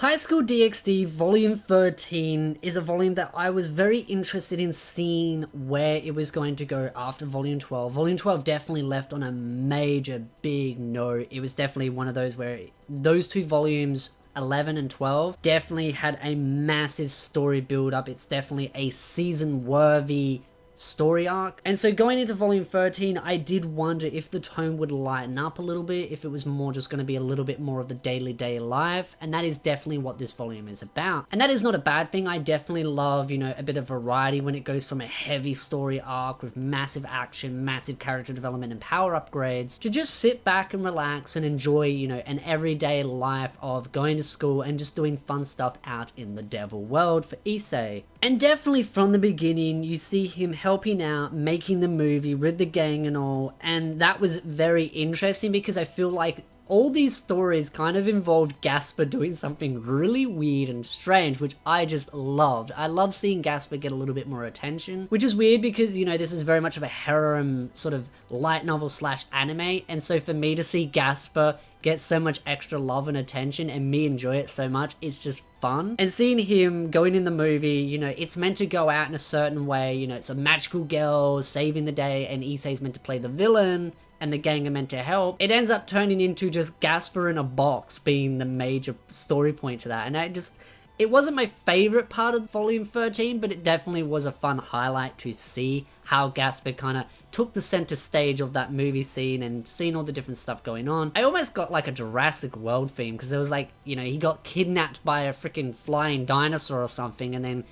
High School DxD Volume 13 is a volume that I was very interested in seeing where it was going to go after Volume 12. Volume 12 definitely left on a major big note. It was definitely one of those where those two volumes 11 and 12 definitely had a massive story build up. It's definitely a season worthy story arc. And so going into volume 13, I did wonder if the tone would lighten up a little bit, if it was more just going to be a little bit more of the daily day life, and that is definitely what this volume is about. And that is not a bad thing. I definitely love, a bit of variety when it goes from a heavy story arc with massive action, massive character development and power upgrades to just sit back and relax and enjoy, an everyday life of going to school and just doing fun stuff out in the devil world for Issei. And definitely from the beginning, you see him helping out, making the movie with the gang and all, and that was very interesting because I feel like all these stories kind of involved Gasper doing something really weird and strange, which I just loved. I love seeing Gasper get a little bit more attention, which is weird because, this is very much of a harem sort of light novel slash anime, and so for me to see Gasper get so much extra love and attention and me enjoy it so much, it's just fun. And seeing him going in the movie, it's meant to go out in a certain way, it's a magical girl saving the day and Issei's meant to play the villain and the gang are meant to help. It ends up turning into just Gasper in a box being the major story point to that, and it wasn't my favorite part of volume 13, but it definitely was a fun highlight to see how Gasper kind of took the center stage of that movie scene and seeing all the different stuff going on. I almost got like a Jurassic World theme because it was like, he got kidnapped by a freaking flying dinosaur or something and then,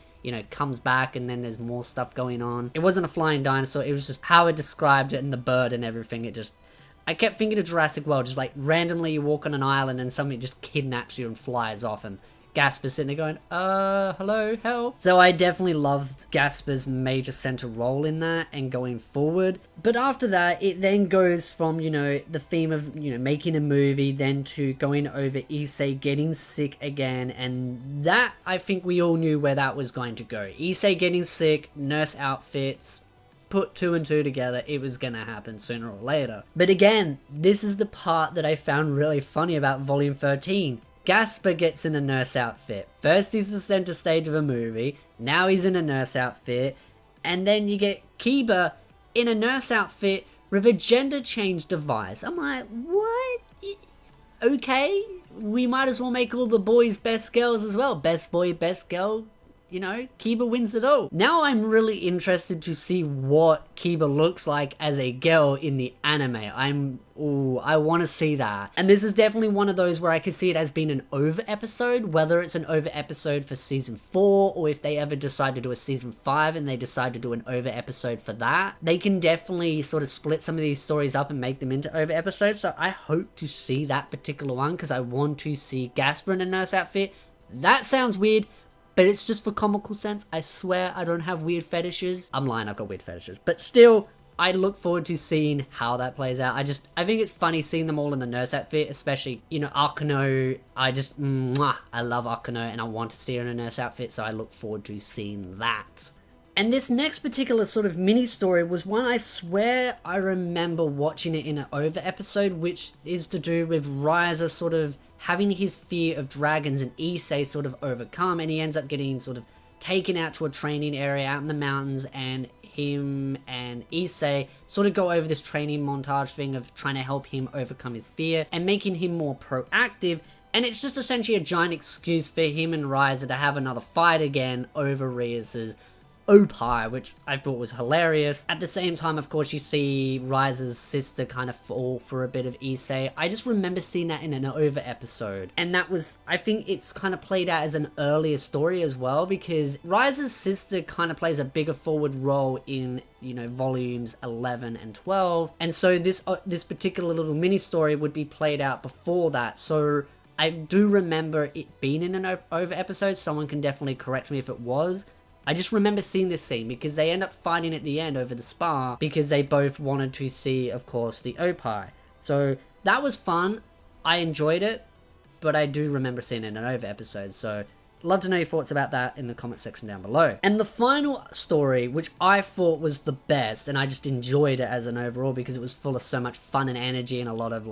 comes back and then there's more stuff going on. It wasn't a flying dinosaur, it was just how it described it and the bird and everything. I kept thinking of Jurassic World, just like randomly you walk on an island and something just kidnaps you and flies off and Gasper's sitting there going, hello, help. So I definitely loved Gasper's major center role in that and going forward. But after that, it then goes from, the theme of, making a movie, then to going over Issei getting sick again. And that, I think we all knew where that was going to go. Issei getting sick, nurse outfits, put two and two together, it was gonna happen sooner or later. But again, this is the part that I found really funny about Volume 13. Gasper gets in a nurse outfit. First he's the center stage of a movie, now he's in a nurse outfit, and then you get Kiba in a nurse outfit with a gender change device. I'm like, what? Okay, we might as well make all the boys best girls as well. Best boy, best girl. Kiba wins it all. Now I'm really interested to see what Kiba looks like as a girl in the anime. I want to see that. And this is definitely one of those where I could see it as being an over episode, whether it's an over episode for season 4 or if they ever decide to do a season 5 and they decide to do an over episode for that. They can definitely sort of split some of these stories up and make them into over episodes. So I hope to see that particular one because I want to see Gasper in a nurse outfit. That sounds weird, but it's just for comical sense. I swear I don't have weird fetishes. I'm lying, I've got weird fetishes. But still, I look forward to seeing how that plays out. I think it's funny seeing them all in the nurse outfit, especially, Akuno. I love Akuno and I want to see her in a nurse outfit, so I look forward to seeing that. And this next particular sort of mini story was one I swear I remember watching it in an over episode, which is to do with Ryza sort of having his fear of dragons and Issei sort of overcome, and he ends up getting sort of taken out to a training area out in the mountains, and him and Issei sort of go over this training montage thing of trying to help him overcome his fear and making him more proactive. And it's just essentially a giant excuse for him and Ryza to have another fight again over Rias's Opie, which I thought was hilarious. At the same time, of course, you see Ryza's sister kind of fall for a bit of Issei. I just remember seeing that in an over episode. And that was, I think it's kind of played out as an earlier story as well, because Ryza's sister kind of plays a bigger forward role in, volumes 11 and 12. And so this particular little mini story would be played out before that. So I do remember it being in an over episode. Someone can definitely correct me if it was. I just remember seeing this scene because they end up fighting at the end over the spa because they both wanted to see, of course, the Opie. So that was fun. I enjoyed it, but I do remember seeing it in an over episode. So love to know your thoughts about that in the comment section down below. And the final story, which I thought was the best, and I just enjoyed it as an overall because it was full of so much fun and energy and a lot of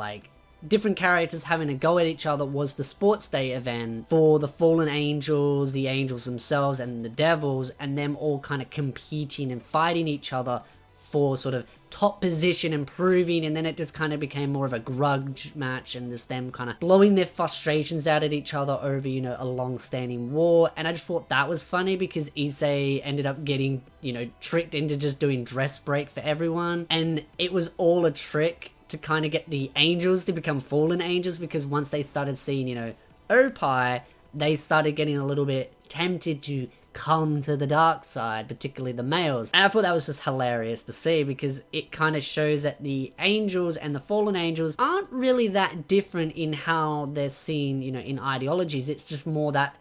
different characters having a go at each other was the sports day event for the fallen angels, the angels themselves, and the devils, and them all kind of competing and fighting each other for sort of top position, improving, and then it just kind of became more of a grudge match, and just them kind of blowing their frustrations out at each other over, you know, a long-standing war. And I just thought that was funny because Issei ended up getting, you know, tricked into just doing dress break for everyone, and it was all a trick to kind of get the angels to become fallen angels, because once they started seeing, you know, Opie, they started getting a little bit tempted to come to the dark side, particularly the males. And I thought that was just hilarious to see, because it kind of shows that the angels and the fallen angels aren't really that different in how they're seen, you know, in ideologies. It's just more that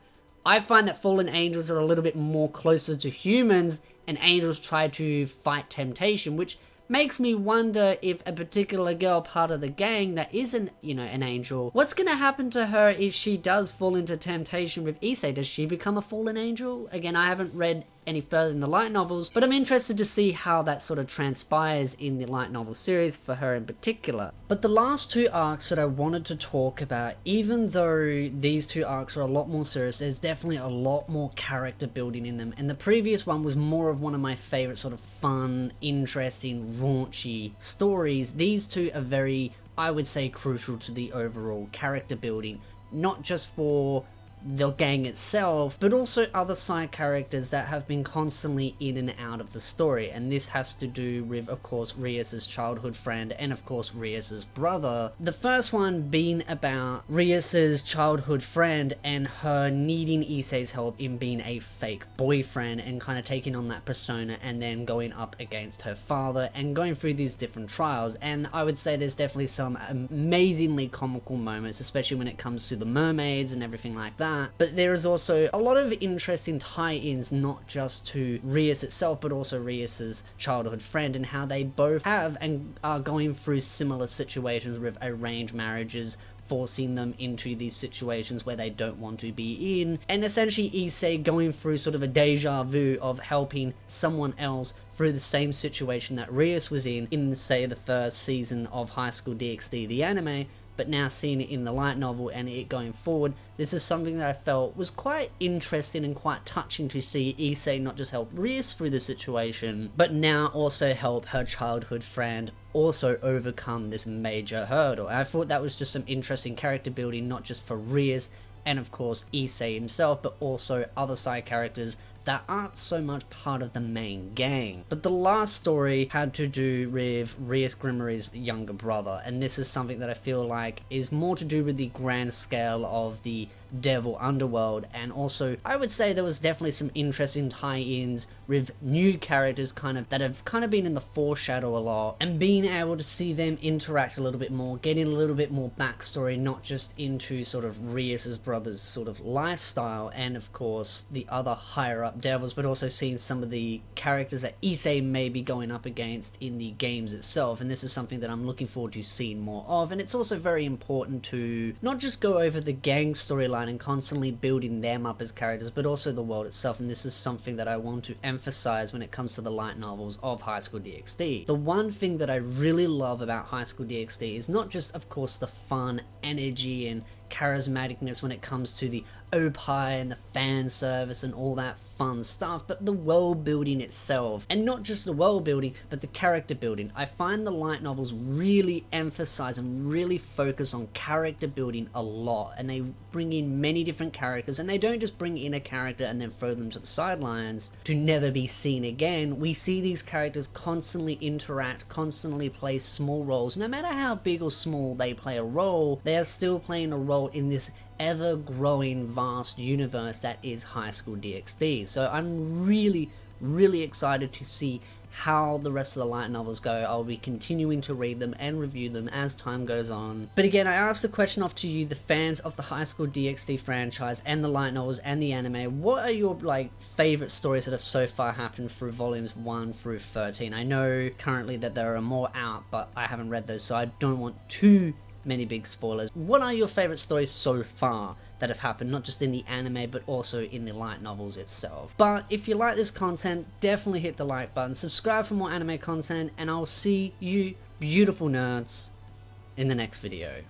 I find that fallen angels are a little bit more closer to humans, and angels try to fight temptation, which makes me wonder if a particular girl part of the gang that isn't, you know, an angel, what's gonna happen to her if she does fall into temptation with Issei? Does she become a fallen angel? Again, I haven't read any further in the light novels, but I'm interested to see how that sort of transpires in the light novel series for her in particular. But the last two arcs that I wanted to talk about, even though these two arcs are a lot more serious, there's definitely a lot more character building in them, and the previous one was more of one of my favorite sort of fun, interesting, raunchy stories. These two are very, I would say, crucial to the overall character building, not just for the gang itself, but also other side characters that have been constantly in and out of the story. And this has to do with, of course, Rias's childhood friend, and of course Rias's brother. The first one being about Rias's childhood friend and her needing Issei's help in being a fake boyfriend, and kind of taking on that persona, and then going up against her father and going through these different trials. And I would say there's definitely some amazingly comical moments, especially when it comes to the mermaids and everything like that. But there is also a lot of interesting tie-ins, not just to Rias itself, but also Rias's childhood friend, and how they both have and are going through similar situations with arranged marriages, forcing them into these situations where they don't want to be in, and essentially Issei going through sort of a deja vu of helping someone else through the same situation that Rias was in, say, the first season of High School DxD, the anime, but now seeing it in the light novel and it going forward, this is something that I felt was quite interesting and quite touching to see Issei not just help Rias through the situation, but now also help her childhood friend also overcome this major hurdle. And I thought that was just some interesting character building, not just for Rias and of course Issei himself, but also other side characters that aren't so much part of the main gang. But the last story had to do with Rias Grimory's younger brother, and this is something that I feel like is more to do with the grand scale of the Devil Underworld, and also I would say there was definitely some interesting tie-ins with new characters that have been in the foreshadow a lot, and being able to see them interact a little bit more, getting a little bit more backstory, not just into sort of Rias's brother's sort of lifestyle and of course the other higher up devils, but also seeing some of the characters that Issei may be going up against in the games itself. And this is something that I'm looking forward to seeing more of, and it's also very important to not just go over the gang storyline and constantly building them up as characters, but also the world itself. And this is something that I want to emphasize when it comes to the light novels of High School DxD. The one thing that I really love about High School DxD is not just, of course, the fun, energy, and charismaticness when it comes to the Opie and the fan service and all that fun stuff, but the world building itself, and not just the world building, but the character building. I find the light novels really emphasize and really focus on character building a lot, and they bring in many different characters, and they don't just bring in a character and then throw them to the sidelines to never be seen again. We see these characters constantly interact, constantly play small roles. No matter how big or small they play a role, they are still playing a role in this ever-growing vast universe that is High School DxD. So I'm really excited to see how the rest of the light novels go. I'll be continuing to read them and review them as time goes on. But again, I asked the question off to you, the fans of the High School DxD franchise and the light novels and the anime. What are your favorite stories that have so far happened through volumes 1 through 13? I know currently that there are more out, but I haven't read those, so I don't want too many big spoilers. What are your favorite stories so far that have happened, not just in the anime but also in the light novels itself? But if you like this content, definitely hit the like button, subscribe for more anime content, and I'll see you beautiful nerds in the next video.